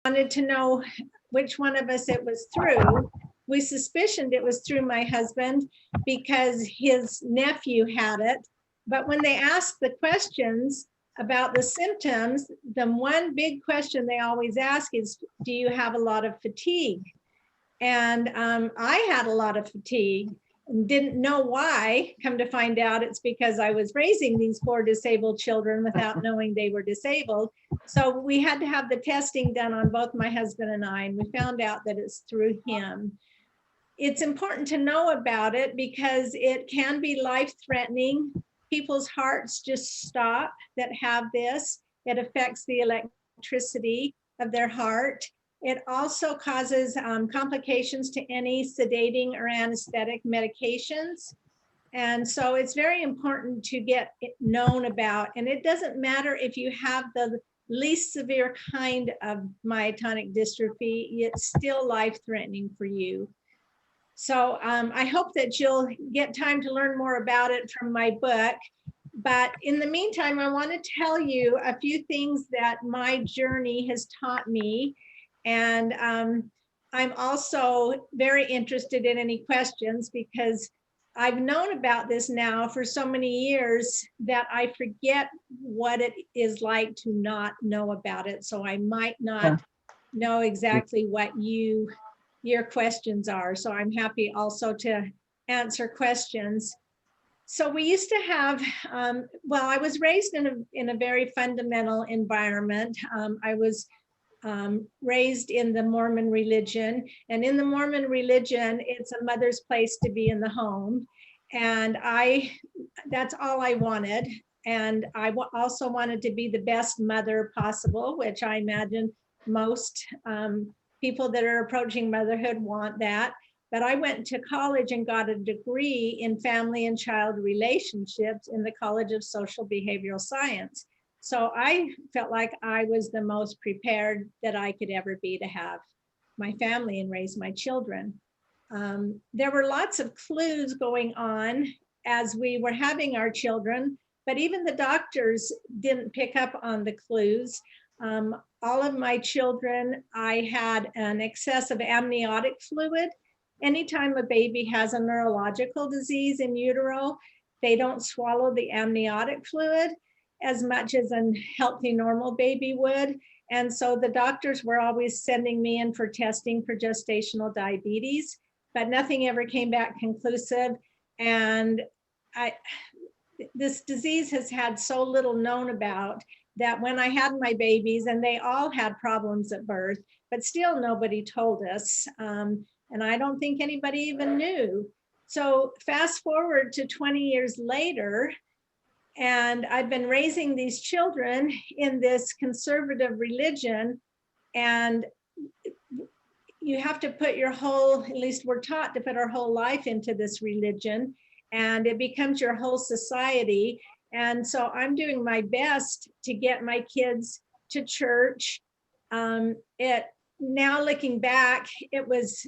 wanted to know which one of us it was through. We suspicioned it was through my husband because his nephew had it. But when they asked the questions about the symptoms, the one big question they always ask is, do you have a lot of fatigue? And I had a lot of fatigue and didn't know why. Come to find out, it's because I was raising these 4 disabled children without knowing they were disabled. So we had to have the testing done on both my husband and I, and we found out that it's through him. It's important to know about it because it can be life-threatening. People's hearts just stop that have this. It affects the electricity of their heart. It also causes complications to any sedating or anesthetic medications. And so it's very important to get it known about. And it doesn't matter if you have the least severe kind of myotonic dystrophy, it's still life-threatening for you. So I hope that you'll get time to learn more about it from my book. But in the meantime, I want to tell you a few things that my journey has taught me. And I'm also very interested in any questions because I've known about this now for so many years that I forget what it is like to not know about it. So I might not know exactly what your questions are. So I'm happy also to answer questions. So we used to have, well, I was raised in a very fundamental environment. I was raised in the Mormon religion, and in the Mormon religion, it's a mother's place to be in the home. And that's all I wanted. And I also wanted to be the best mother possible, which I imagine most people that are approaching motherhood want that. But I went to college and got a degree in family and child relationships in the College of Social Behavioral Science. So I felt like I was the most prepared that I could ever be to have my family and raise my children. There were lots of clues going on as we were having our children, but even the doctors didn't pick up on the clues. All of my children, I had an excess of amniotic fluid. Anytime a baby has a neurological disease in utero, they don't swallow the amniotic fluid as much as a healthy normal baby would. And so the doctors were always sending me in for testing for gestational diabetes, but nothing ever came back conclusive. And this disease has had so little known about that when I had my babies, and they all had problems at birth, but still nobody told us. And I don't think anybody even knew. So fast forward to 20 years later, and I've been raising these children in this conservative religion, and you have to put your whole, at least we're taught to put our whole life into this religion, and it becomes your whole society. And so I'm doing my best to get my kids to church. Now looking back, it was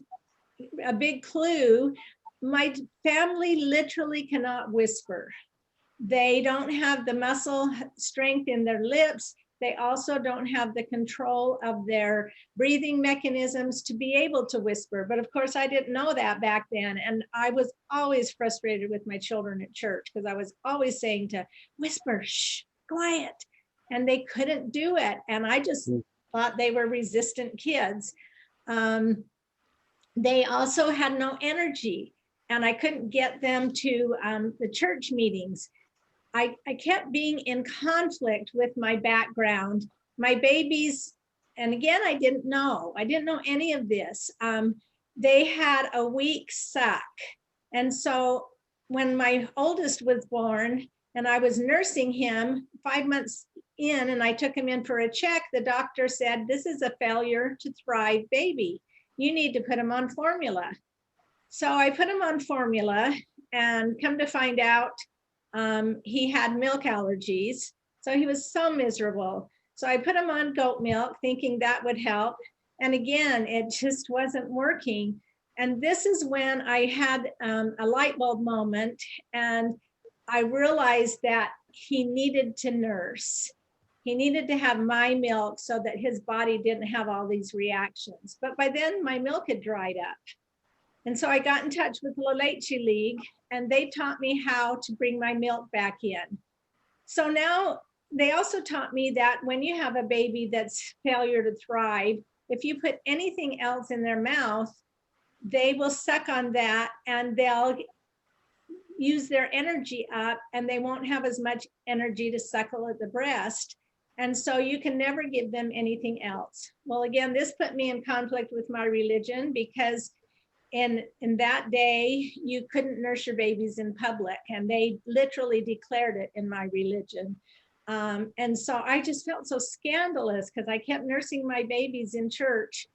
a big clue. My family literally cannot whisper. They don't have the muscle strength in their lips. They also don't have the control of their breathing mechanisms to be able to whisper. But of course, I didn't know that back then. And I was always frustrated with my children at church because I was always saying to whisper, shh, quiet. And they couldn't do it. And I just thought they were resistant kids. They also had no energy, and I couldn't get them to the church meetings. I kept being in conflict with my background. My babies, and again, I didn't know any of this. They had a weak suck. And so when my oldest was born and I was nursing him 5 months in, and I took him in for a check, the doctor said, this is a failure to thrive baby. You need to put him on formula. So I put him on formula, and come to find out, he had milk allergies. So he was so miserable. So I put him on goat milk thinking that would help. And again, it just wasn't working. And this is when I had a light bulb moment, and I realized that he needed to nurse. He needed to have my milk so that his body didn't have all these reactions. But by then my milk had dried up. And so I got in touch with La Leche League, and they taught me how to bring my milk back in. So now they also taught me that when you have a baby that's failure to thrive, if you put anything else in their mouth, they will suck on that and they'll use their energy up, and they won't have as much energy to suckle at the breast. And so you can never give them anything else. Well, again, this put me in conflict with my religion, because in that day, you couldn't nurse your babies in public, and they literally declared it in my religion. And so I just felt so scandalous because I kept nursing my babies in church.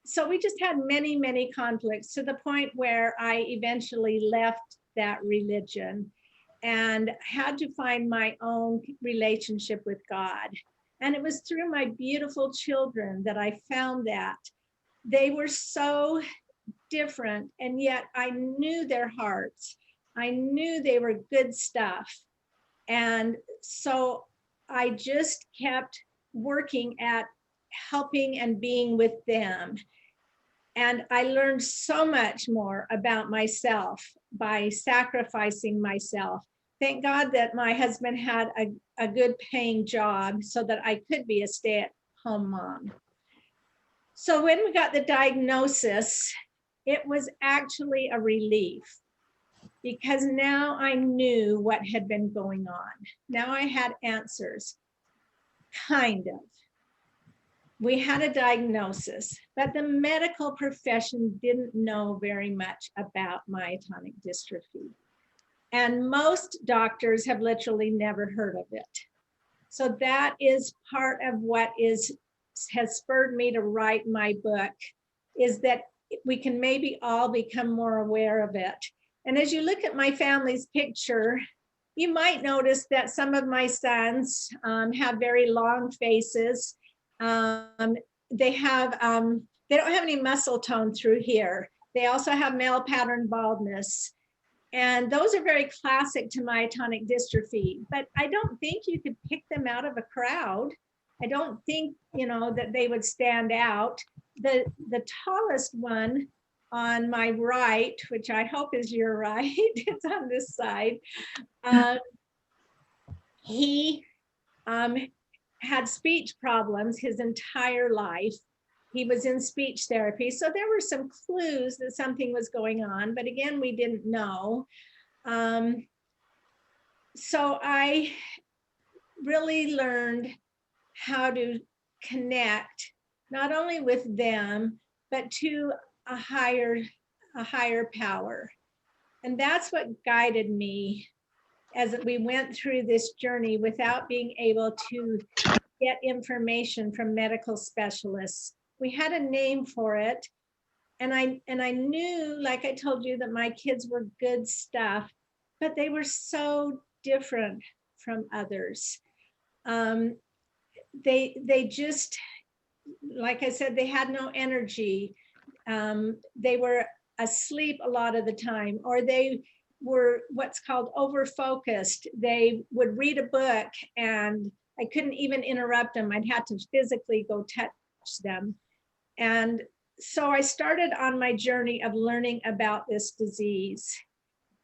So we just had many, many conflicts, to the point where I eventually left that religion and had to find my own relationship with God. And it was through my beautiful children that I found that. They were so different, and yet I knew their hearts. I knew they were good stuff. And so I just kept working at helping and being with them. And I learned so much more about myself by sacrificing myself. Thank God that my husband had a good paying job so that I could be a stay-at-home mom. So when we got the diagnosis, it was actually a relief, because now I knew what had been going on. Now I had answers, kind of. We had a diagnosis, but the medical profession didn't know very much about myotonic dystrophy. And most doctors have literally never heard of it. So that is part of what has spurred me to write my book, is that we can maybe all become more aware of it. And as you look at my family's picture, you might notice that some of my sons have very long faces. They don't have any muscle tone through here. They also have male pattern baldness. And those are very classic to myotonic dystrophy, but I don't think you could pick them out of a crowd. I don't think, that they would stand out. The tallest one on my right, which I hope is your right, it's on this side. He had speech problems his entire life. He was in speech therapy. So there were some clues that something was going on, but again, we didn't know. So I really learned how to connect not only with them, but to a higher power. And that's what guided me as we went through this journey without being able to get information from medical specialists. We had a name for it. And I knew, like I told you, that my kids were good stuff, but they were so different from others. They just, like I said, they had no energy. They were asleep a lot of the time, or they were what's called over-focused. They would read a book and I couldn't even interrupt them. I'd have to physically go touch them. And so I started on my journey of learning about this disease.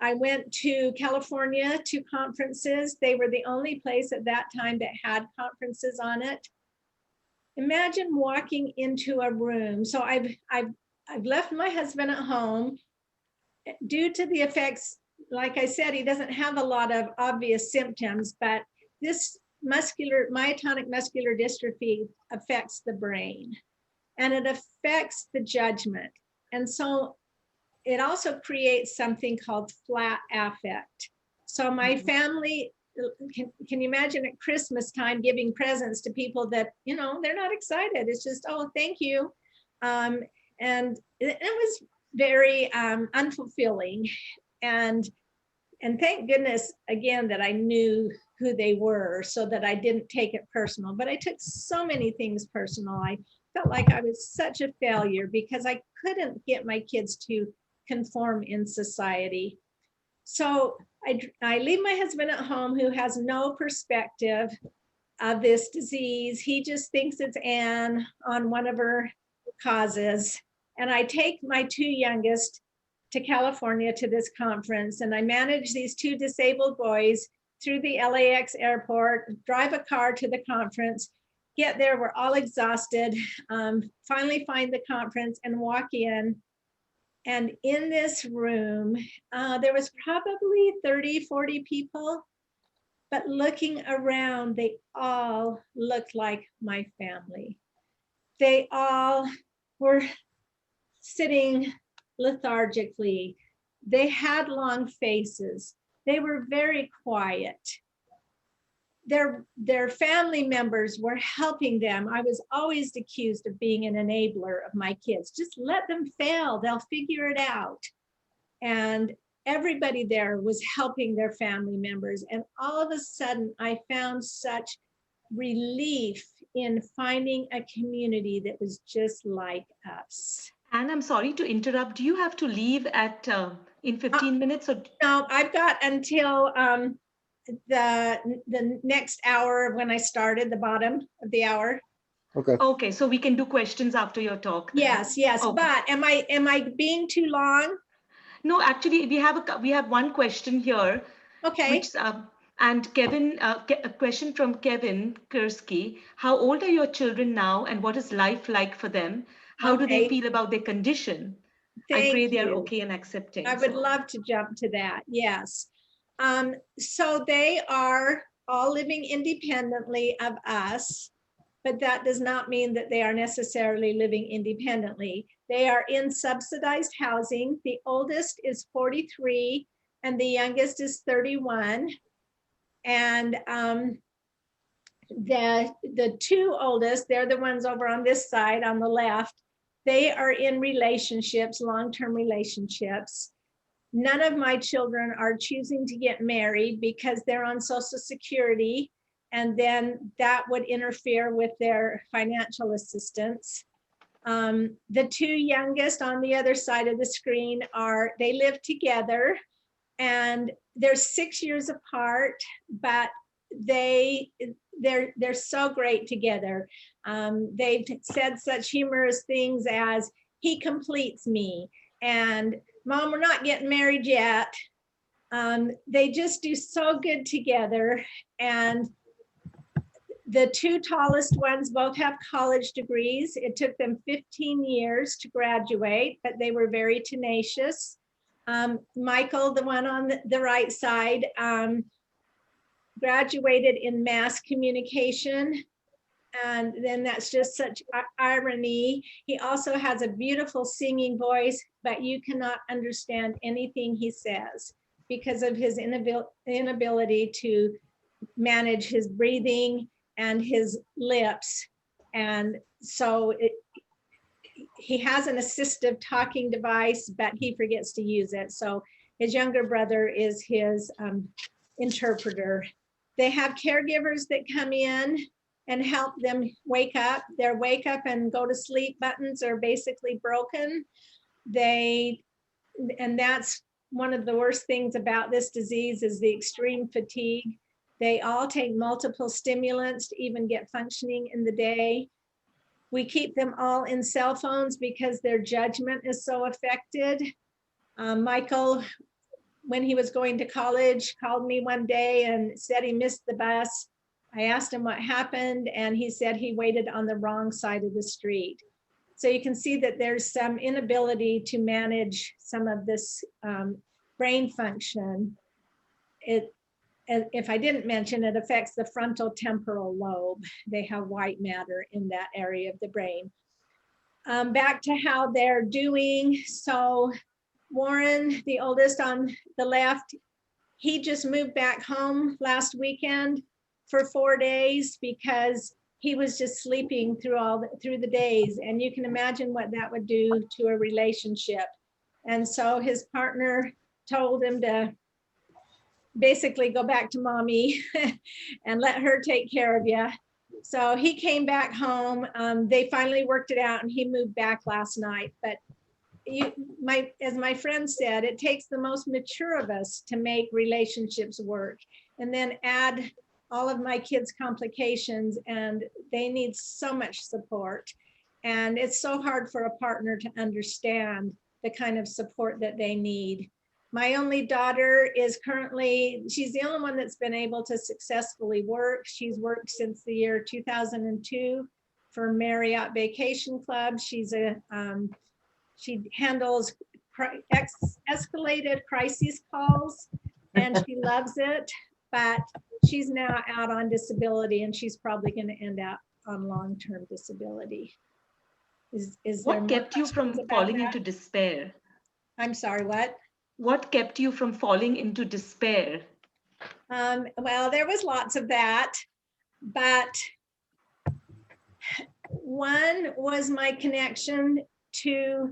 I went to California to conferences. They were the only place at that time that had conferences on it. Imagine walking into a room. So I've left my husband at home due to the effects. Like I said, he doesn't have a lot of obvious symptoms, but this myotonic muscular dystrophy affects the brain, and it affects the judgment. And so it also creates something called flat affect. So my family, can you imagine at Christmas time giving presents to people that, they're not excited. It's just, oh, thank you. And it was very unfulfilling. And thank goodness, again, that I knew who they were so that I didn't take it personal. But I took so many things personal. I felt like I was such a failure because I couldn't get my kids to conform in society. So I leave my husband at home, who has no perspective. of this disease. He just thinks it's Anne on one of her causes. And I take my two youngest to California to this conference, and I manage these two disabled boys through the LAX airport, drive a car to the conference, get there, we're all exhausted, finally find the conference and walk in. And in this room, there was probably 30, 40 people, but looking around, they all looked like my family. They all were sitting lethargically. They had long faces. They were very quiet. Their family members were helping them. I was always accused of being an enabler of my kids. Just let them fail, they'll figure it out. And everybody there was helping their family members. And all of a sudden, I found such relief in finding a community that was just like us. And I'm sorry to interrupt. Do you have to leave at in 15 minutes? Or no, I've got until the next hour when I started, the bottom of the hour. Okay. Okay, so we can do questions after your talk. Then. Yes, yes. Okay. But am I being too long? No, actually, we have one question here. Okay. Which and Kevin, a question from Kevin Kursky. How old are your children now, and what is life like for them? How do they feel about their condition? I pray they are okay and accepting. I would love to jump to that. Yes. So they are all living independently of us, but that does not mean that they are necessarily living independently. They are in subsidized housing. The oldest is 43 and the youngest is 31. And the two oldest, they're the ones over on this side on the left, they are in relationships, long-term relationships. None of my children are choosing to get married because they're on Social Security, and then that would interfere with their financial assistance. The two youngest on the other side of the screen they live together, and they're 6 years apart, but they're so great together. They've said such humorous things as, he completes me, and Mom, we're not getting married yet. They just do so good together. And the two tallest ones both have college degrees. It took them 15 years to graduate, but they were very tenacious. Michael, the one on the right side, graduated in mass communication. And then that's just such irony. He also has a beautiful singing voice, but you cannot understand anything he says because of his inability to manage his breathing and his lips. And so he has an assistive talking device, but he forgets to use it. So his younger brother is his interpreter. They have caregivers that come in and help them wake up. Their wake up and go to sleep buttons are basically broken. And that's one of the worst things about this disease is the extreme fatigue. They all take multiple stimulants to even get functioning in the day. We keep them all in cell phones because their judgment is so affected. Michael, when he was going to college, called me one day and said he missed the bus. I asked him what happened, and he said he waited on the wrong side of the street. So you can see that there's some inability to manage some of this brain function. If I didn't mention, it affects the frontal temporal lobe. They have white matter in that area of the brain. Back to how they're doing. So Warren, the oldest on the left, he just moved back home last weekend for 4 days because he was just sleeping through the days, and you can imagine what that would do to a relationship. And so his partner told him to basically go back to mommy and let her take care of you. So he came back home. They finally worked it out, and he moved back last night. But as my friend said, it takes the most mature of us to make relationships work, and then add all of my kids' complications, and they need so much support. And it's so hard for a partner to understand the kind of support that they need. My only daughter is currently, she's the only one that's been able to successfully work. She's worked since the year 2002 for Marriott Vacation Club. She's she handles escalated crisis calls, and she loves it, but she's now out on disability, and she's probably going to end up on long-term disability. Is what kept you from falling into despair? I'm sorry, what? What kept you from falling into despair? Well, there was lots of that, but one was my connection to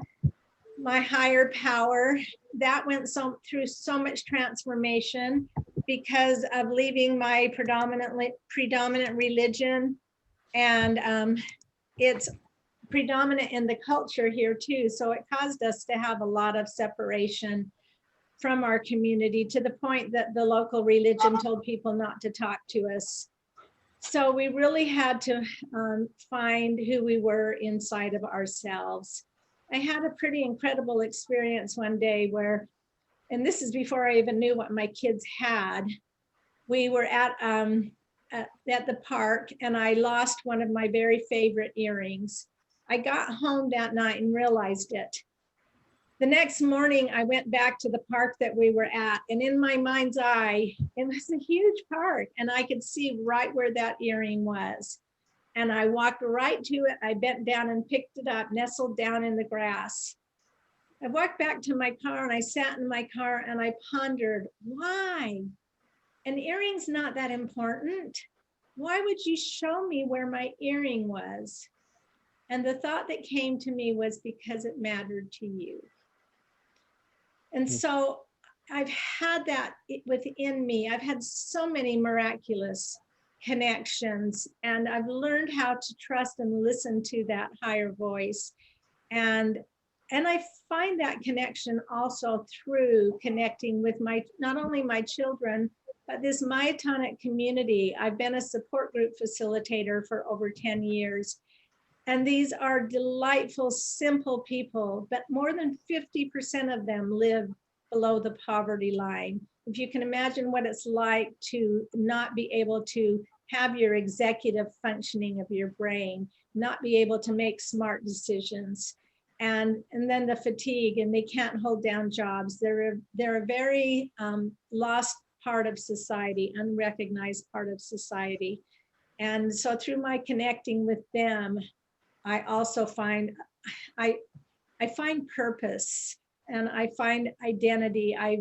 my higher power. That went through so much transformation because of leaving my predominant religion, and it's predominant in the culture here too. So it caused us to have a lot of separation from our community, to the point that the local religion told people not to talk to us. So we really had to find who we were inside of ourselves. I had a pretty incredible experience one day where, and this is before I even knew what my kids had. We were at the park, and I lost one of my very favorite earrings. I got home that night and realized it. The next morning, I went back to the park that we were at, and in my mind's eye, it was a huge park, and I could see right where that earring was. And I walked right to it. I bent down and picked it up, nestled down in the grass. I walked back to my car, and I sat in my car, and I pondered, why? An earring's not that important. Why would you show me where my earring was? And the thought that came to me was, because it mattered to you. And so I've had that within me. I've had so many miraculous connections, and I've learned how to trust and listen to that higher voice. And I find that connection also through connecting with not only my children, but this myotonic community. I've been a support group facilitator for over 10 years. And these are delightful, simple people, but more than 50% of them live below the poverty line. If you can imagine what it's like to not be able to have your executive functioning of your brain, not be able to make smart decisions, and then the fatigue, and they can't hold down jobs. They're a very lost part of society, unrecognized part of society. And so through my connecting with them, I also find I find purpose, and I find identity. I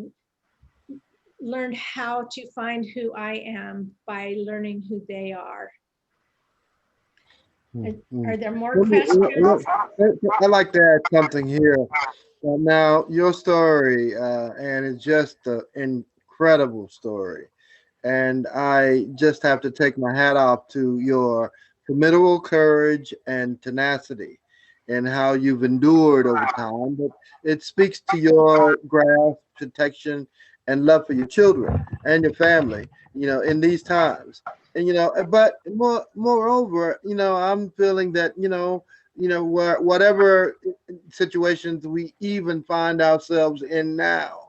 learned how to find who I am by learning who they are. Are there more questions? I'd like to add something here. Now, your story, and it's just an incredible story. And I just have to take my hat off to your formidable courage and tenacity and how you've endured over time. But it speaks to your grasp, protection, and love for your children and your family, in these times. And, but moreover, I'm feeling that, whatever situations we even find ourselves in now,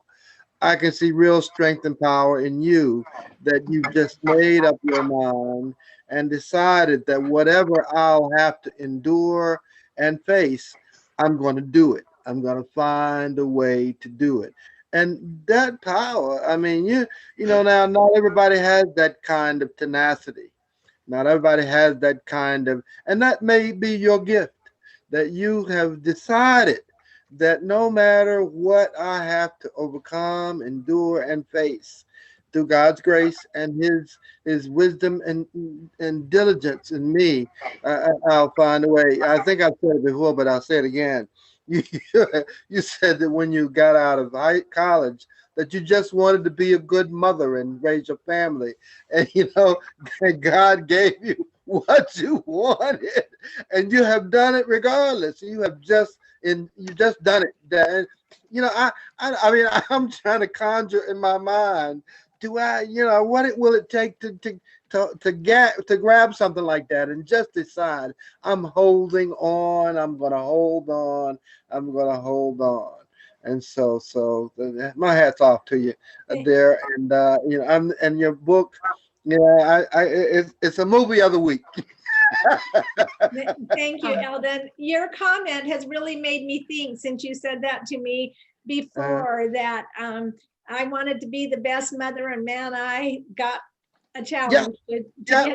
I can see real strength and power in you, that you've just made up your mind and decided that whatever I'll have to endure and face, I'm going to do it. I'm going to find a way to do it. And that power, I mean, now not everybody has that kind of tenacity. Not everybody has that kind of, and that may be your gift, that you have decided that no matter what I have to overcome, endure, and face, through God's grace and His wisdom and diligence in me, I'll find a way. I think I've said it before, but I'll say it again. You said that when you got out of college, that you just wanted to be a good mother and raise your family, and God gave you what you wanted, and you have done it regardless. You just done it. I mean, I'm trying to conjure in my mind do I, will it take to grab something like that and just decide I'm holding on, I'm going to hold on, I'm going to hold on. And so my hat's off to you there. And, and your book, it's a movie of the week. Thank you, Eldon. Your comment has really made me think, since you said that to me before, that I wanted to be the best mother, and man, I got a challenge.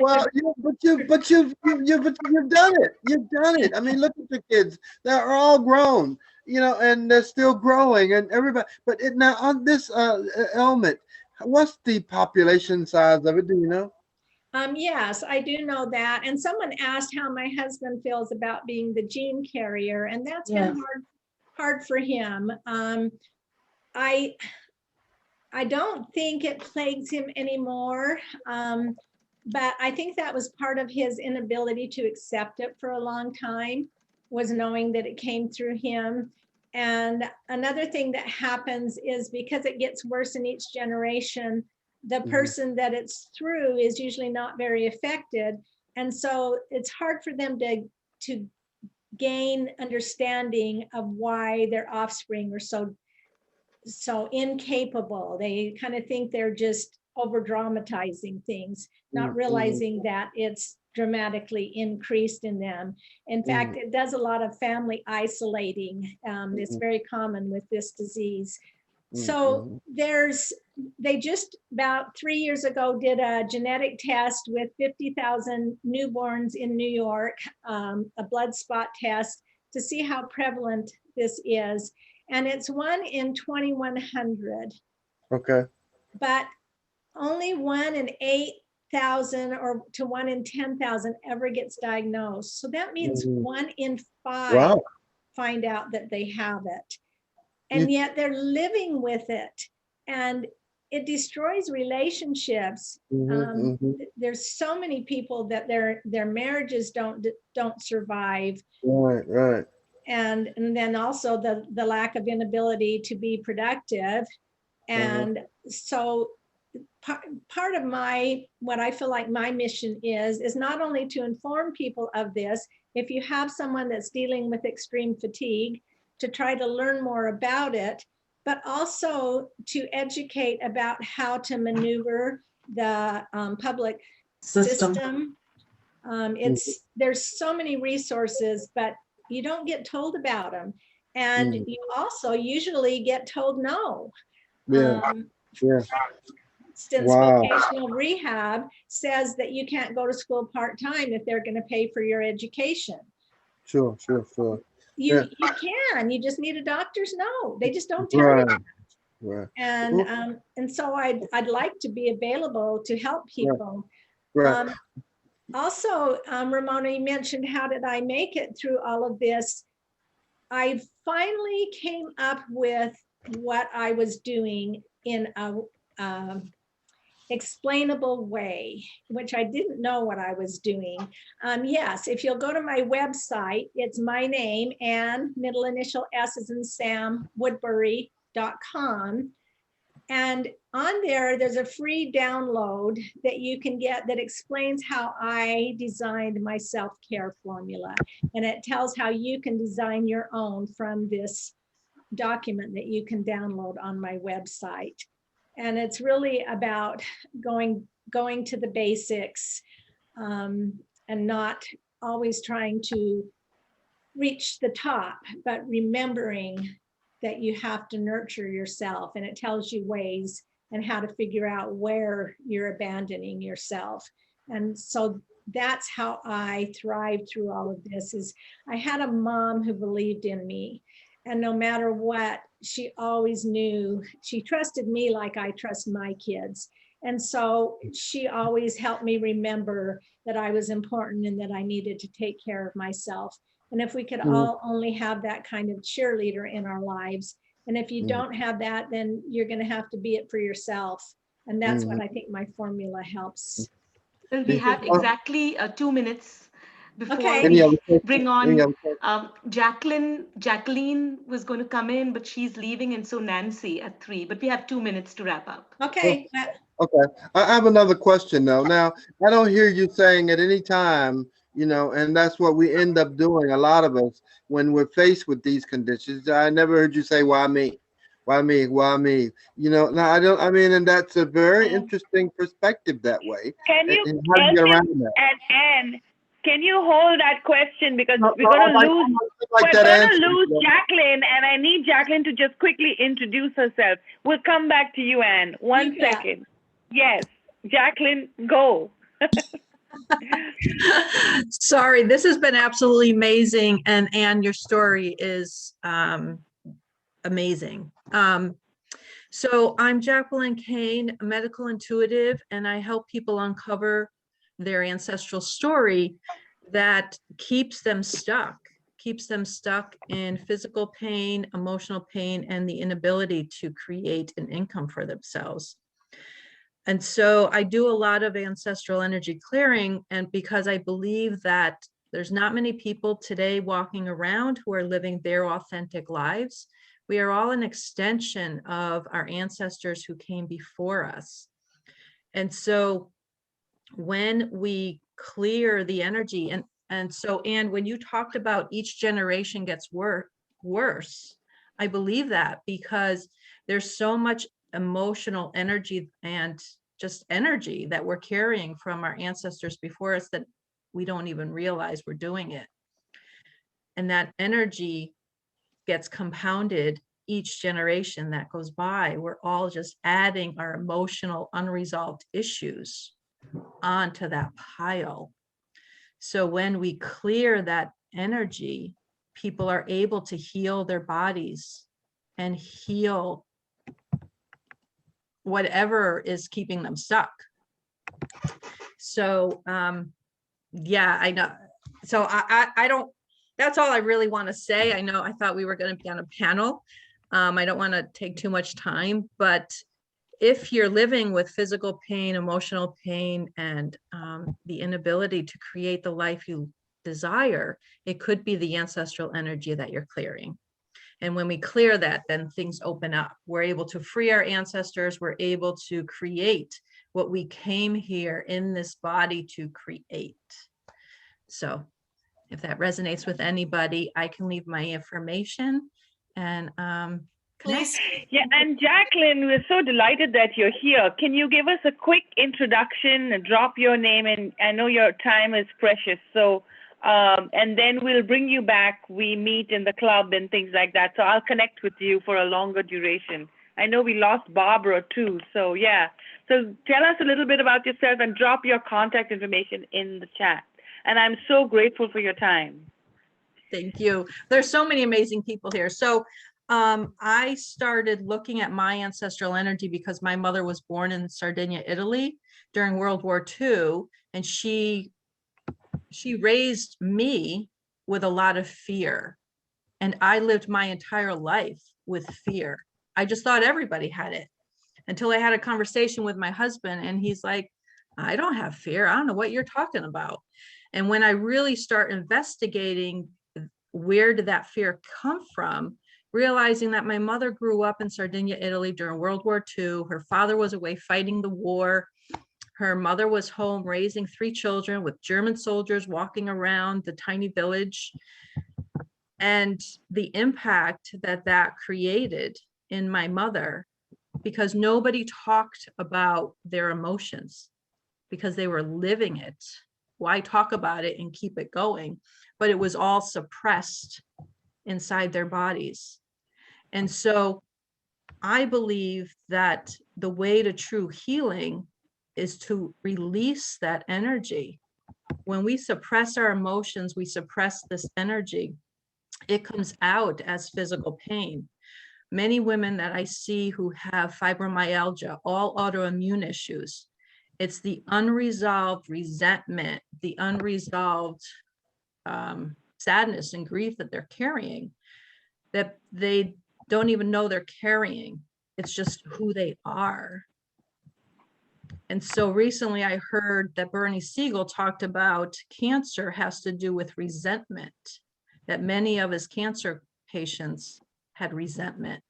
Well, but you've done it. You've done it. I mean, look at the kids. They're all grown, and they're still growing, and everybody. But now on this element, what's the population size of it? Do you know? Yes, I do know that. And someone asked how my husband feels about being the gene carrier, and that's been hard for him. I don't think it plagues him anymore, but I think that was part of his inability to accept it for a long time, was knowing that it came through him. And another thing that happens is, because it gets worse in each generation, the person that it's through is usually not very affected. And so it's hard for them to gain understanding of why their offspring are so incapable. They kind of think they're just over dramatizing things, not realizing that it's dramatically increased in them. In fact, it does a lot of family isolating. It's very common with this disease. So they just about 3 years ago did a genetic test with 50,000 newborns in New York, a blood spot test, to see how prevalent this is. And it's 1 in 2,100. Okay. But only 1 in 8,000 or to 1 in 10,000 ever gets diagnosed. So that means 1 in 5 find out that they have it. And yet they're living with it, and it destroys relationships. There's so many people that their marriages don't survive. Right. And then also the lack of inability to be productive. And so part of what I feel like my mission is not only to inform people of this, if you have someone that's dealing with extreme fatigue, to try to learn more about it, but also to educate about how to maneuver the public system. There's so many resources, but you don't get told about them. And you also usually get told no. Since vocational rehab says that you can't go to school part-time if they're going to pay for your education. Sure. You can. You just need a doctor's note. They just don't tell you that. Right. And so I'd like to be available to help people. Right. Also, Ramona, you mentioned, how did I make it through all of this? I finally came up with what I was doing in a explainable way, which I didn't know what I was doing. Yes, if you'll go to my website, it's my name, Ann, middle initial S as in Sam, Woodbury.com. And on there's a free download that you can get that explains how I designed my self-care formula. And it tells how you can design your own from this document that you can download on my website. And it's really about going to the basics, and not always trying to reach the top, but remembering that you have to nurture yourself. And it tells you ways and how to figure out where you're abandoning yourself. And so that's how I thrived through all of this. Is I had a mom who believed in me. And no matter what, she always knew, she trusted me like I trust my kids. And so she always helped me remember that I was important and that I needed to take care of myself. And if we could all only have that kind of cheerleader in our lives, and if you don't have that, then you're going to have to be it for yourself. And that's what I think my formula helps. Well, we have exactly 2 minutes before we bring on Jacqueline. Jacqueline was going to come in, but she's leaving, and so Nancy at 3. But we have 2 minutes to wrap up. Okay. Okay. I have another question though. Now, I don't hear you saying at any time, and that's what we end up doing, a lot of us, when we're faced with these conditions. I never heard you say, why me? Why me? Why me? Now I mean, and that's a very interesting perspective that way. Can you, And how do you get Elkin around that? and Anne, can you hold that question because No, we're no, going to lose like we're that going answer. to lose Jacqueline, and I need Jacqueline to just quickly introduce herself. We'll come back to you, Anne. One second. Yes, Jacqueline, go. Sorry, this has been absolutely amazing. And Anne, your story is amazing. So I'm Jacqueline Kane, a medical intuitive, and I help people uncover their ancestral story that keeps them stuck in physical pain, emotional pain, and the inability to create an income for themselves. And so I do a lot of ancestral energy clearing, and because I believe that there's not many people today walking around who are living their authentic lives. We are all an extension of our ancestors who came before us. And so when we clear the energy, and so, Anne, when you talked about each generation gets worse, I believe that because there's so much emotional energy and just energy that we're carrying from our ancestors before us that we don't even realize we're doing it. And that energy gets compounded each generation that goes by. We're all just adding our emotional unresolved issues onto that pile. So when we clear that energy, people are able to heal their bodies and heal whatever is keeping them stuck. So yeah, I know. So I don't, that's all I really want to say. I know I thought we were going to be on a panel. I don't want to take too much time, but if you're living with physical pain, emotional pain, and the inability to create the life you desire, it could be the ancestral energy that you're clearing. And when we clear that, then things open up. We're able to free our ancestors. We're able to create what we came here in this body to create. So if that resonates with anybody, I can leave my information and please. Yeah, and Jacqueline, we're so delighted that you're here. Can you give us a quick introduction and drop your name? And I know your time is precious, so and then we'll bring you back. We meet in the club and things like that. So I'll connect with you for a longer duration. I know we lost Barbara too, so yeah. So tell us a little bit about yourself and drop your contact information in the chat. And I'm so grateful for your time. Thank you. There's so many amazing people here. So I started looking at my ancestral energy because my mother was born in Sardinia, Italy during World War II, and she raised me with a lot of fear. And I lived my entire life with fear. I just thought everybody had it until I had a conversation with my husband, and he's like, I don't have fear. I don't know what you're talking about. And when I really start investigating where did that fear come from, realizing that my mother grew up in Sardinia, Italy during World War II. Her father was away fighting the war. Her mother was home raising 3 children with German soldiers walking around the tiny village. And the impact that that created in my mother, because nobody talked about their emotions because they were living it. Why talk about it and keep it going? But it was all suppressed inside their bodies. And so I believe that the way to true healing is to release that energy. When we suppress our emotions, we suppress this energy. It comes out as physical pain. Many women that I see who have fibromyalgia, all autoimmune issues, it's the unresolved resentment, the unresolved sadness and grief that they're carrying that they don't even know they're carrying. It's just who they are. And so recently I heard that Bernie Siegel talked about cancer has to do with resentment, that many of his cancer patients had resentment.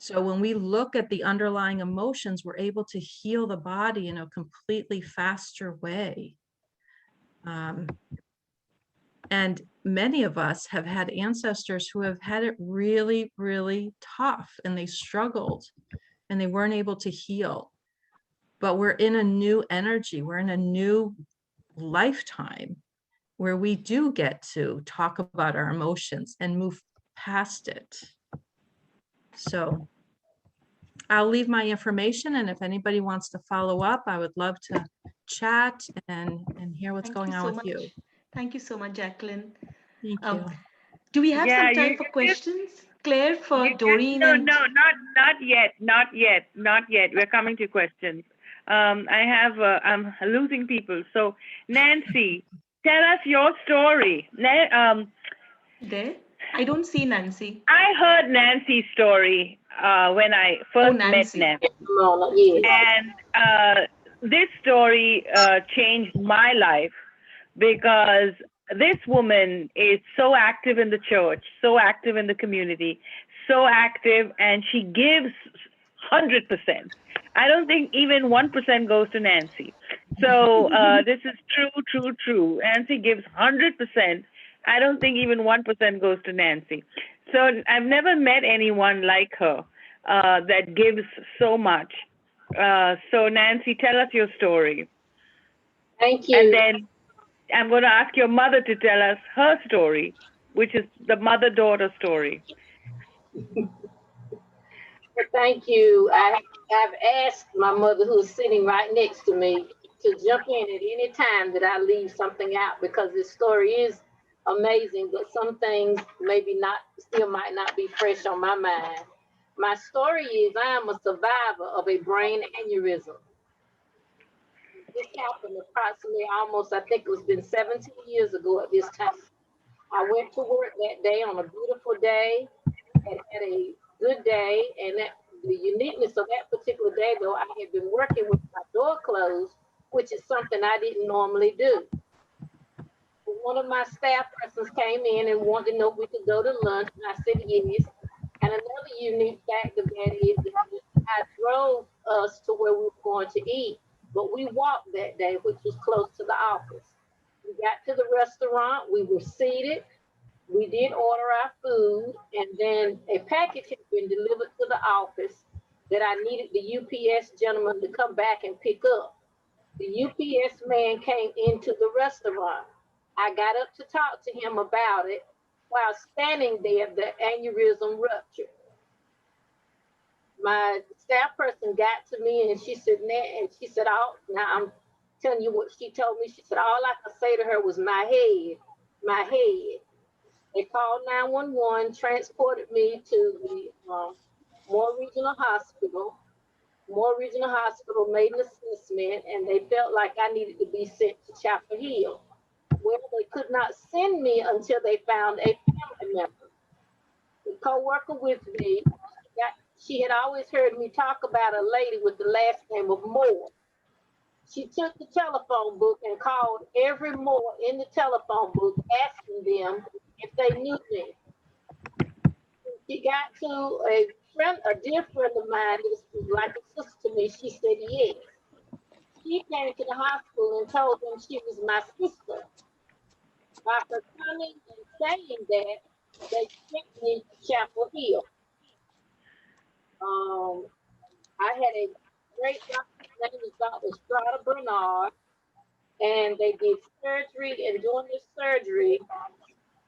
So when we look at the underlying emotions, we're able to heal the body in a completely faster way. And many of us have had ancestors who have had it really, really tough, and they struggled and they weren't able to heal. But we're in a new energy. We're in a new lifetime where we do get to talk about our emotions and move past it. So I'll leave my information, and if anybody wants to follow up, I would love to chat and hear what's going on with you. Thank you so much, Jacqueline. Thank you. Do we have Yeah, some time for questions? Claire, for Doreen no, and... No, not yet. We're coming to questions. I'm losing people. So Nancy, tell us your story. There? I don't see Nancy. I heard Nancy's story when I first met Nancy. And this story changed my life because this woman is so active in the church, so active in the community, so active, and she gives 100%. I don't think even 1% goes to Nancy. So this is true. Nancy gives 100%. I don't think even 1% goes to Nancy. So I've never met anyone like her that gives so much. So Nancy, tell us your story. Thank you. And then I'm going to ask your mother to tell us her story, which is the mother-daughter story. Well, thank you. I've asked my mother, who's sitting right next to me, to jump in at any time that I leave something out, because this story is amazing, but some things still might not be fresh on my mind. My story is I am a survivor of a brain aneurysm. This happened approximately I think it was been 17 years ago at this time. I went to work that day on a beautiful day and had a good day. And the uniqueness of that particular day, though, I had been working with my door closed, which is something I didn't normally do. One of my staff persons came in and wanted to know if we could go to lunch, and I said yes. And another unique fact of that is that I drove us to where we were going to eat, but we walked that day, which was close to the office. We got to the restaurant, we were seated, we did order our food, and then a package had been delivered to the office that I needed the UPS gentleman to come back and pick up. The UPS man came into the restaurant. I got up to talk to him about it. While standing there, the aneurysm ruptured. My staff person got to me and she said, now I'm telling you what she told me. She said, all I could say to her was my head. They called 911, transported me to the Moore Regional Hospital. Moore Regional Hospital made an assessment, and they felt like I needed to be sent to Chapel Hill. Well, they could not send me until they found a family member. The co-worker with me, she had always heard me talk about a lady with the last name of Moore. She took the telephone book and called every Moore in the telephone book, asking them if they knew me. She got to a dear friend of mine, who was like a sister to me. She said yes. She came to the hospital and told them she was my sister. By her coming and saying that, they sent me to Chapel Hill. I had a great doctor, his name is Dr. Strada Bernard, and they did surgery, and during the surgery,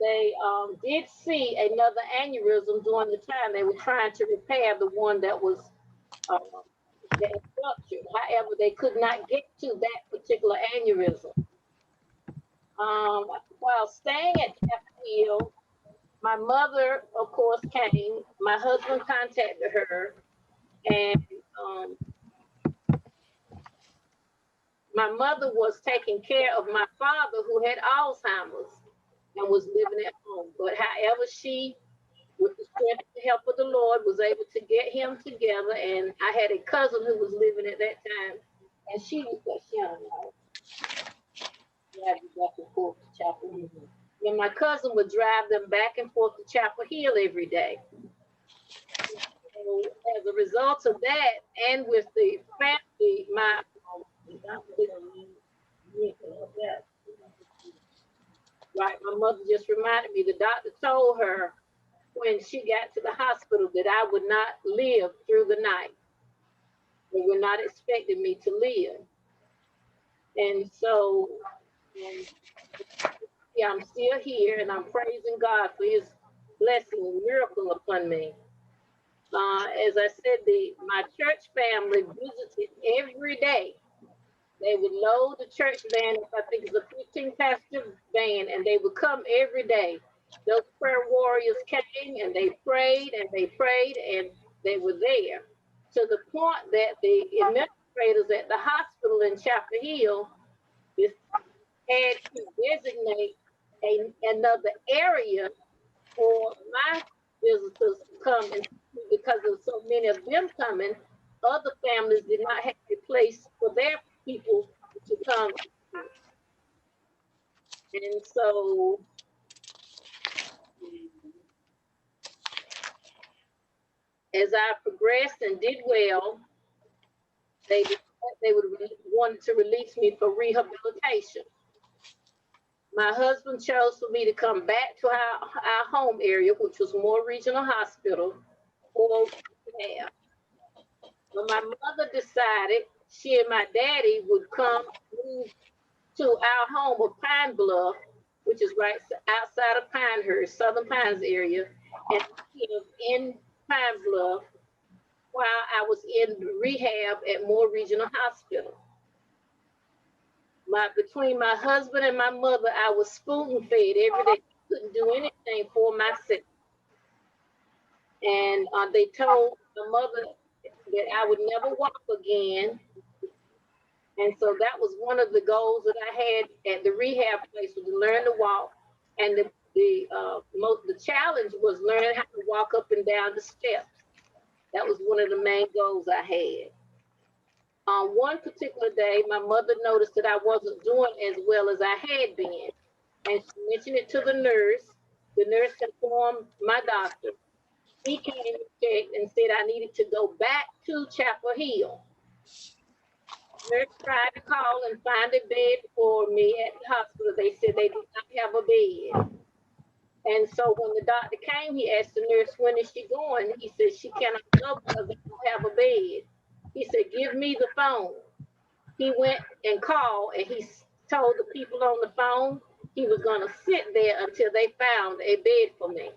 they did see another aneurysm during the time they were trying to repair the one that was that ruptured. However, they could not get to that particular aneurysm. While staying at Chapel Hill, my mother, of course, came. My husband contacted her, and my mother was taking care of my father, who had Alzheimer's and was living at home. But however, she, with the strength and help of the Lord, was able to get him together. And I had a cousin who was living at that time, and she was young. Back and forth to Chapel Hill. And my cousin would drive them back and forth to Chapel Hill every day. So as a result of that, and with the family, my mother just reminded me, the doctor told her when she got to the hospital that I would not live through the night. They were not expecting me to live. And so yeah, I'm still here and I'm praising God for his blessing and miracle upon me. As I said, my church family visited every day. They would load the church van, I think it's a 15 passenger van, and they would come every day. Those prayer warriors came and they prayed and they prayed and they were there, to the point that the administrators at the hospital in Chapel Hill had to designate another area for my visitors to come and because of so many of them coming, other families did not have a place for their people to come. And so as I progressed and did well, they would want to release me for rehabilitation. My husband chose for me to come back to our home area, which was Moore Regional Hospital, or rehab. But my mother decided she and my daddy would move to our home of Pine Bluff, which is right outside of Pinehurst, Southern Pines area, and live in Pine Bluff while I was in rehab at Moore Regional Hospital. Between my husband and my mother, I was spoon fed every day. Couldn't do anything for myself. And they told my mother that I would never walk again. And so that was one of the goals that I had at the rehab place, was to learn to walk. And the challenge was learning how to walk up and down the steps. That was one of the main goals I had. On one particular day, my mother noticed that I wasn't doing as well as I had been. And she mentioned it to the nurse. The nurse informed my doctor. He came and checked and said I needed to go back to Chapel Hill. Nurse tried to call and find a bed for me at the hospital. They said they did not have a bed. And so when the doctor came, he asked the nurse, when is she going? He said, she cannot go because they don't have a bed. He said, give me the phone. He went and called and he told the people on the phone he was going to sit there until they found a bed for me.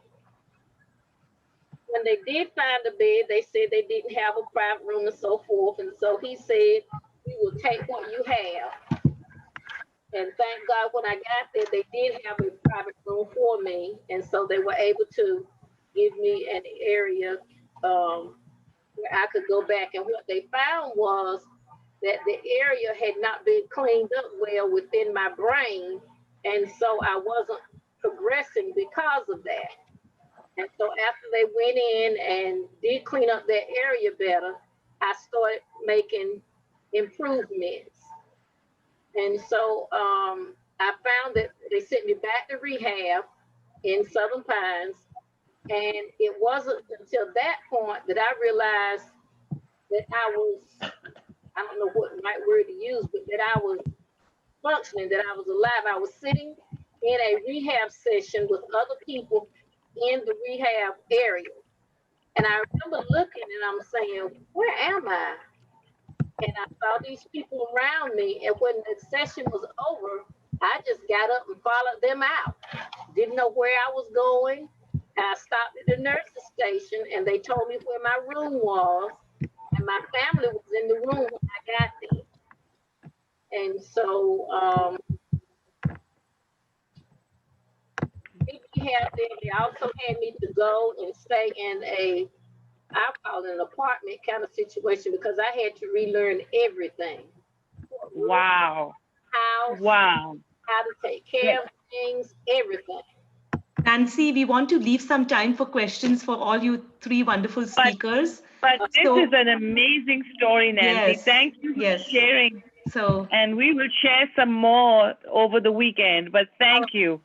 When they did find a bed, they said they didn't have a private room and so forth. And so he said, we will take what you have. And thank God when I got there, they did have a private room for me. And so they were able to give me an area where I could go back. And what they found was that the area had not been cleaned up well within my brain. And so I wasn't progressing because of that. And so after they went in and did clean up that area better, I started making improvements. And so I found that they sent me back to rehab in Southern Pines. And it wasn't until that point that I realized that I don't know what the right word to use, but that I was functioning, that I was alive. I was sitting in a rehab session with other people in the rehab area. And I remember looking and I'm saying, where am I? And I saw these people around me. And when the session was over, I just got up and followed them out. Didn't know where I was going. And I stopped at the nurse's station and they told me where my room was. And my family was in the room when I got there. And so they also had me to go and stay in I call it an apartment kind of situation because I had to relearn everything. Wow. Wow. How to take care of things, everything. Nancy, we want to leave some time for questions for all you three wonderful speakers. But this is an amazing story, Nancy. Yes, Thank you for sharing. So, and we will share some more over the weekend, but thank you.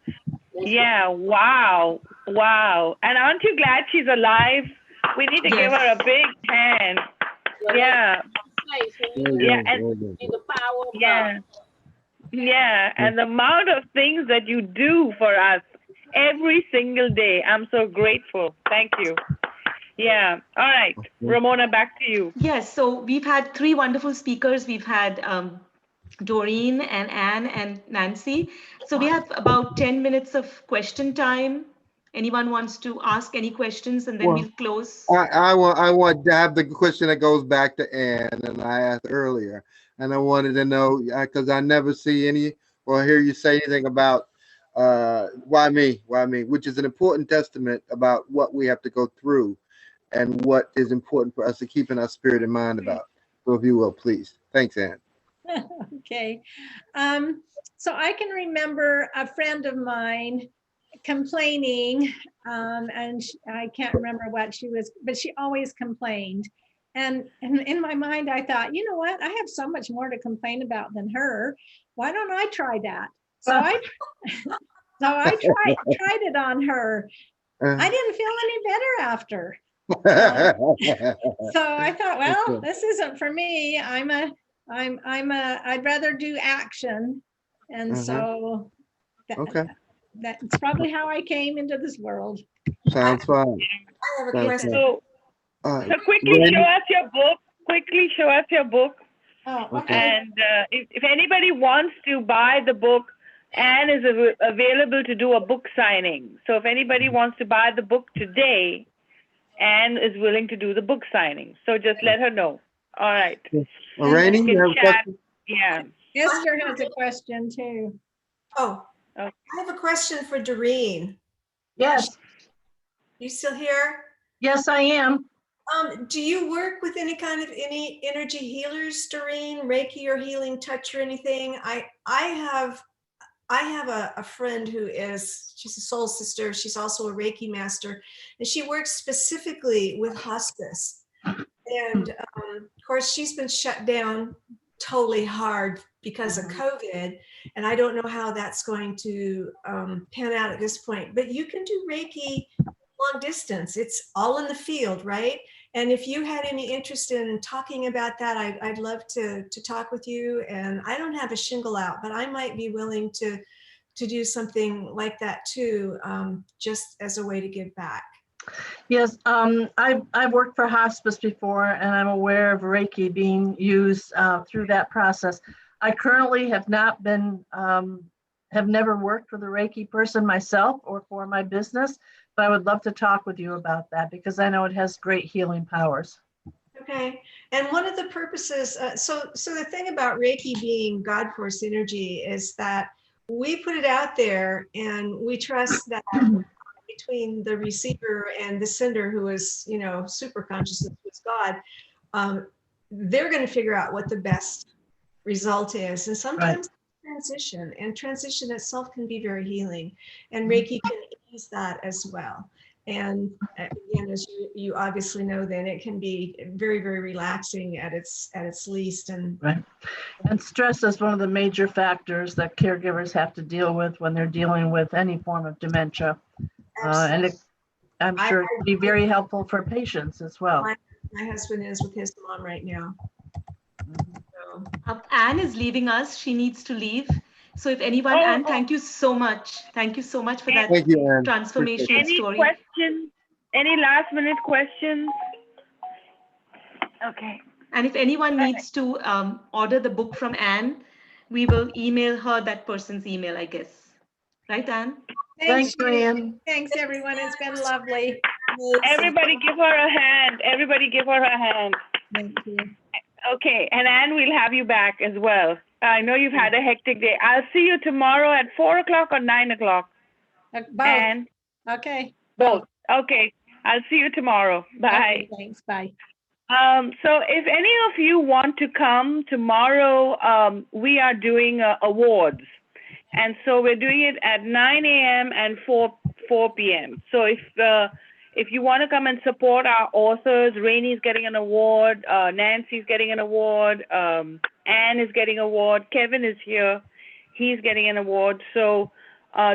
Yeah, wow, wow. And aren't you glad she's alive? We need to give her a big hand. Yeah. Yeah. And the power of yeah. God. Yeah. And the amount of things that you do for us every single day. I'm so grateful. Thank you. Yeah. All right. Ramona, back to you. Yes. So we've had 3 wonderful speakers. We've had Doreen and Anne and Nancy. So we have about 10 minutes of question time. Anyone wants to ask any questions, and then Well, we'll close. I want to have the question that goes back to Ann, and I asked earlier, and I wanted to know because I never see any or hear you say anything about why me, which is an important testament about what we have to go through and what is important for us to keep in our spirit and mind about. So if you will, please. Thanks, Ann. Okay. So I can remember a friend of mine complaining, and I can't remember what she was, but she always complained. And in my mind, I thought, you know what? I have so much more to complain about than her. Why don't I try that? So I tried it on her. I didn't feel any better after. So I thought, well, this isn't for me. I'd rather do action. And so that's probably how I came into this world. Sounds fun. I have a question. So quickly show us your book. Quickly show us your book. Oh, okay. And if anybody wants to buy the book, Anne is available to do a book signing. So if anybody wants to buy the book today, Anne is willing to do the book signing. So just let her know. All right. Rainey, you have a question? Yeah. Esther has a question too. Oh, Okay. I have a question for Doreen. Yes, You still here? yes, I am. Do you work with any energy healers, Doreen? Reiki or healing touch or anything? I have a friend she's a soul sister. She's also a Reiki master, and she works specifically with hospice. And of course, she's been shut down totally hard because of COVID. And I don't know how that's going to pan out at this point. But you can do Reiki long distance. It's all in the field, right? And if you had any interest in talking about that, I'd love to talk with you. And I don't have a shingle out, but I might be willing to do something like that too, just as a way to give back. Yes, I've worked for hospice before, and I'm aware of Reiki being used through that process. I currently have not been, have never worked with a Reiki person myself or for my business, but I would love to talk with you about that because I know it has great healing powers. Okay, and one of the purposes, so the thing about Reiki being God force energy is that we put it out there and we trust that between the receiver and the sender, who is, super conscious of God, they're going to figure out what the best result is. And sometimes transition itself can be very healing, and Reiki can ease that as well. And again, as you obviously know, then it can be very, very relaxing at its least. And stress is one of the major factors that caregivers have to deal with when they're dealing with any form of dementia. And I'm sure it would be very helpful for patients as well. My husband is with his mom right now. Anne is leaving us. She needs to leave. So if anyone, Anne, thank you so much. Thank you so much for that transformational story. Any questions? Any last minute questions? Okay. And if anyone needs to order the book from Anne, we will email her that person's email, I guess. Right, Anne? Thanks, Anne. Thanks, everyone. It's been lovely. Everybody give her a hand. Everybody give her a hand. Thank you. Okay, and Anne, we'll have you back as well. I know you've had a hectic day. I'll see you tomorrow at 4 o'clock or 9 o'clock. Both. Anne? Okay. Both. Okay. I'll see you tomorrow. Bye. Okay, thanks. Bye. So if any of you want to come tomorrow, we are doing awards. And so we're doing it at 9 a.m. and 4 p.m. So if you want to come and support our authors, Rainey's getting an award, Nancy's getting an award, Anne is getting an award, Kevin is here, he's getting an award. So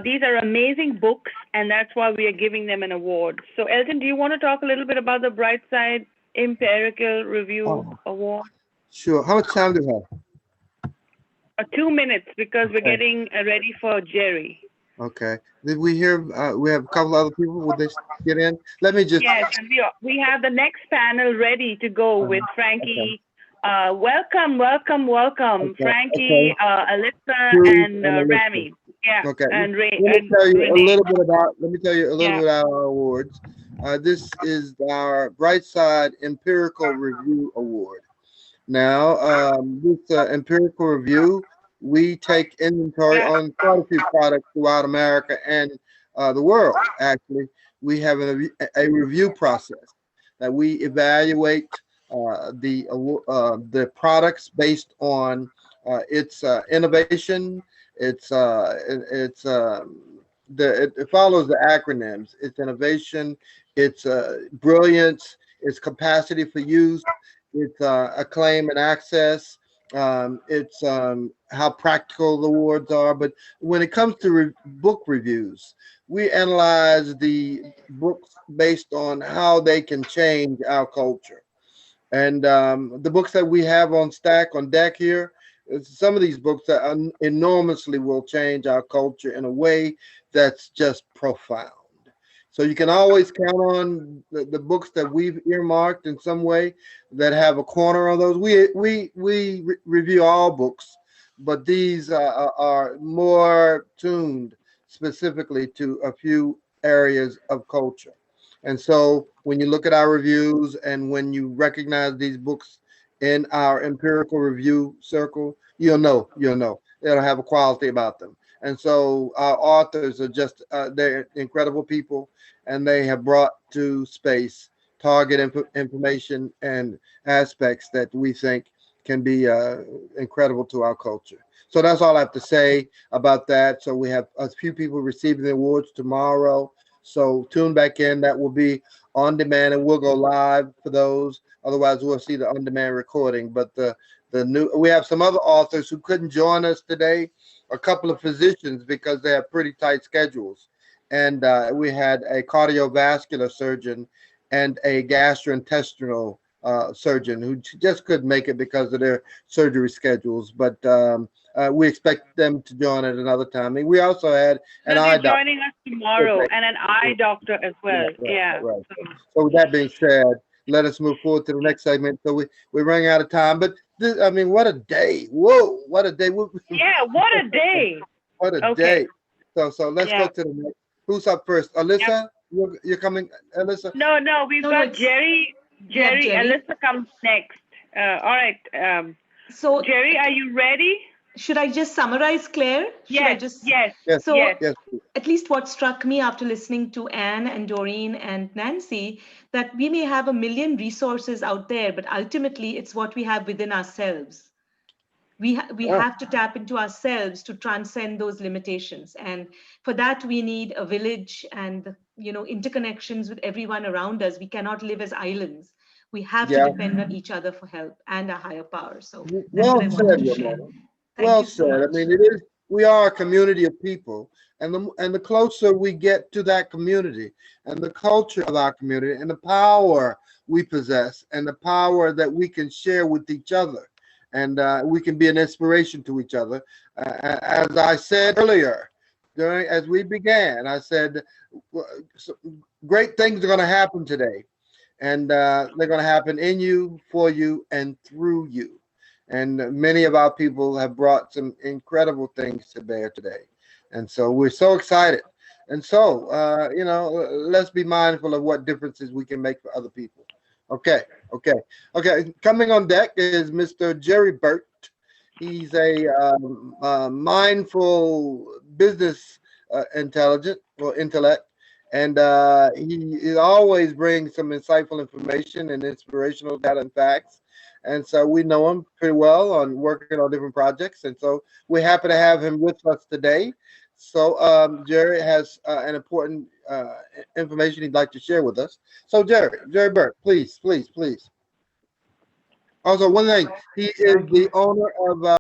These are amazing books, and that's why we are giving them an award. So, Elton, do you want to talk a little bit about the Brightside Empirical Review Award? Sure. How much time do you have? 2 minutes, because we're Okay. getting ready for Jerry. Okay. Did we hear? We have a couple other people. Would they get in? Let me just. Yes, and we have the next panel ready to go with Frankie. Welcome, Okay. Frankie, Alyssa, and Rami. Yeah. Okay. And Ray. Let me tell you a Renee. little bit about. Let me tell you a little bit about our awards. This is our Brightside Empirical Review Award. Now, this empirical review, we take inventory on quite a few products throughout America and the world. Actually, we have a review process that we evaluate the products based on its innovation. It follows the acronyms. Its innovation, its brilliance, its capacity for use, its acclaim and access. It's how practical the awards are. But when it comes to book reviews, we analyze the books based on how they can change our culture. And the books that we have on deck here, some of these books that enormously will change our culture in a way that's just profound. So you can always count on the books that we've earmarked in some way that have a corner on those. We review all books, but these are more tuned specifically to a few areas of culture. And so when you look at our reviews and when you recognize these books in our empirical review circle, you'll know they'll have a quality about them. And so our authors are just, they're incredible people, and they have brought to space target information and aspects that we think can be incredible to our culture. So that's all I have to say about that. So we have a few people receiving the awards tomorrow. So tune back in. That will be on demand, and we'll go live for those. Otherwise, we'll see the on-demand recording. But we have some other authors who couldn't join us today. A couple of physicians, because they have pretty tight schedules. And we had a cardiovascular surgeon and a gastrointestinal surgeon who just couldn't make it because of their surgery schedules. But we expect them to join at another time. And we also had an eye doctor joining us tomorrow, and an eye doctor as well. Right. So with that being said, let us move forward to the next segment. So we're running out of time. But this, I mean, what a day! Whoa, what a day! Yeah, what a day! What a day! So let's go to the next. Who's up first? Alyssa, you're coming, Alyssa? No, we've got Jerry. Jerry. Alyssa comes next. All right. So Jerry, are you ready? Should I just summarize, Claire? Yes. So at least what struck me after listening to Anne and Doreen and Nancy, that we may have a million resources out there, but ultimately it's what we have within ourselves. We have to tap into ourselves to transcend those limitations. And for that, we need a village and, interconnections with everyone around us. We cannot live as islands. We have to depend on each other for help and a higher power. So well said, well said. I mean, we are a community of people, and the closer we get to that community and the culture of our community and the power we possess and the power that we can share with each other, and we can be an inspiration to each other. As I said earlier, as we began, I said, great things are going to happen today, and they're going to happen in you, for you, and through you. And many of our people have brought some incredible things to bear today. And so we're so excited. And so, let's be mindful of what differences we can make for other people. Okay. Coming on deck is Mr. Jerry Burt. He's a mindful business intellect. And he always brings some insightful information and inspirational data and facts. And so we know him pretty well on working on different projects. And so we're happy to have him with us today. So Jerry has an important information he'd like to share with us. So Jerry Burt, please. Also, one thing, he is the owner of